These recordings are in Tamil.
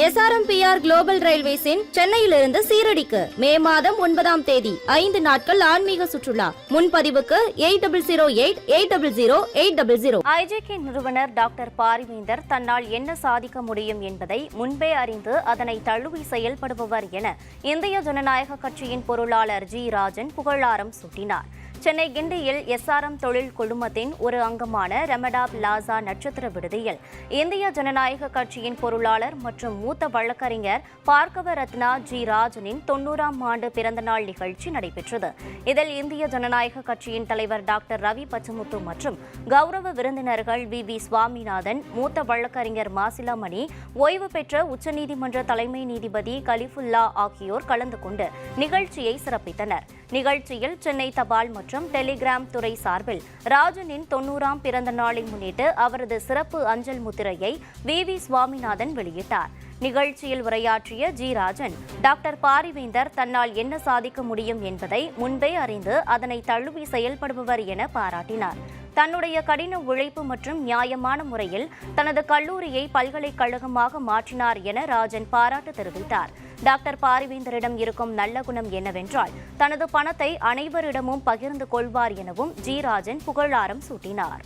SRMPR குளோபல் ரயில்வேஸின் சென்னையிலிருந்து சீரடிக்கு மே மாதம் 9ஆம் தேதி 5 நாட்கள் ஆன்மீக சுற்றுலா. முன்பதிவுக்கு 8008000800. IJK நிறுவனர் டாக்டர் பாரிவேந்தர் தன்னால் என்ன சாதிக்க முடியும் என்பதை முன்பே அறிந்து அதனை தழுவி செயல்படுபவர் என இந்திய ஜனநாயக கட்சியின் பொருளாளர் ஜி ராஜன் புகழாரம் சூட்டினார். சென்னை கிண்டியில் SRM தொழில் குழுமத்தின் ஒரு அங்கமான ரெமடா பிளாசா நட்சத்திர விடுதியில் இந்திய ஜனநாயக கட்சியின் பொருளாளர் மற்றும் மூத்த வழக்கறிஞர் பார்கவ ரத்னா ஜி ராஜனின் 90ஆம் ஆண்டு பிறந்தநாள் நிகழ்ச்சி நடைபெற்றது. இதில் இந்திய ஜனநாயக கட்சியின் தலைவர் டாக்டர் ரவி பச்சமுத்து மற்றும் கௌரவ விருந்தினர்கள் VV சுவாமிநாதன், மூத்த வழக்கறிஞர் மாசிலாமணி, ஓய்வு பெற்ற உச்சநீதிமன்ற தலைமை நீதிபதி கலிஃபுல்லா ஆகியோர் கலந்து கொண்டு நிகழ்ச்சியை சிறப்பித்தனர். நிகழ்ச்சியில் சென்னை தபால் மற்றும் டெலிகிராம் துறை சார்பில் ராஜனின் 90ஆம் பிறந்த நாளை முன்னிட்டு அவரது சிறப்பு அஞ்சல் முத்திரையை VV சுவாமிநாதன் வெளியிட்டார். நிகழ்ச்சியில் உரையாற்றிய ஜி ராஜன், டாக்டர் பாரிவேந்தர் தன்னால் என்ன சாதிக்க முடியும் என்பதை முன்பே அறிந்து அதனை தழுவி செயல்படுபவர் என பாராட்டினார். தன்னுடைய கடின உழைப்பு மற்றும் நியாயமான முறையில் தனது கல்லூரியை பல்கலைக்கழகமாக மாற்றினார் என ராஜன் பாராட்டு தெரிவித்தார். டாக்டர் பாரிவேந்தரிடம் இருக்கும் நல்ல குணம் என்னவென்றால் தனது பணத்தை அனைவரிடமும் பகிர்ந்து கொள்வார் எனவும் ஜி ராஜன் புகழாரம் சூட்டினார்.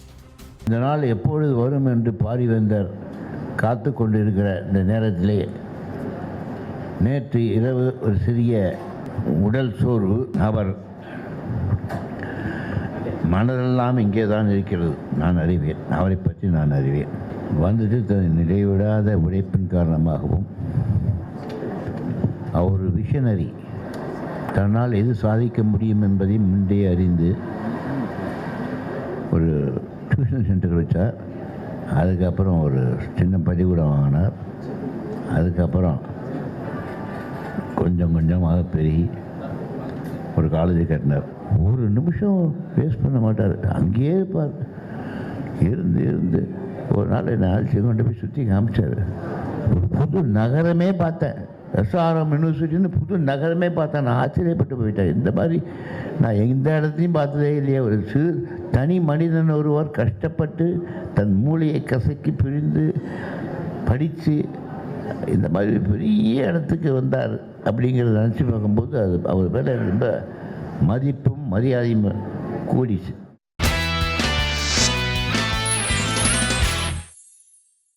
இந்த நாள் எப்பொழுது வரும் என்று பாரிவேந்தர் காத்து கொண்டிருக்கிற இந்த நேரத்திலே நேற்று இரவு ஒரு சிறிய உடல் சோர்வு, அவர் மனதெல்லாம் இங்கே தான் இருக்கிறது. நான் அறிவேன், அவரை பற்றி நான் அறிவேன். வந்துட்டு தன் நிறைவிடாத உழைப்பின் காரணமாகவும் அவர் விஷனரி, தன்னால் எது சாதிக்க முடியும் என்பதை முன்பே அறிந்து ஒரு டியூஷன் சென்டர் வச்சார். அதுக்கப்புறம் ஒரு சின்ன பள்ளிக்கூடம் வாங்கினார். அதுக்கப்புறம் கொஞ்சம் கொஞ்சமாக பெருகி ஒரு காலேஜ் கட்டினார். ஒரு நிமிஷம் வேஸ்ட் பண்ண மாட்டார், அங்கேயே இருப்பார். இருந்து ஒரு நாள் என்னை அழைச்சி கொண்டு போய் சுற்றி காமிச்சார். ஒரு புது நகரமே பார்த்தேன், SRM யூனிவர்சிட்டின்னு புது நகரமே பார்த்தேன். நான் ஆச்சரியப்பட்டு போயிட்டேன். இந்த மாதிரி நான் எந்த இடத்தையும் பார்த்ததே இல்லையா. ஒரு தனி மனிதன் ஒருவர் கஷ்டப்பட்டு தன் மூளையை கசக்கி பிரிந்து படித்து இந்த மாதிரி பெரிய இடத்துக்கு வந்தார் அப்படிங்கிறத நினச்சி பார்க்கும்போது அது அவர் மேலே ரொம்ப மதிப்பும் மரியாதையும் கூடிச்சு.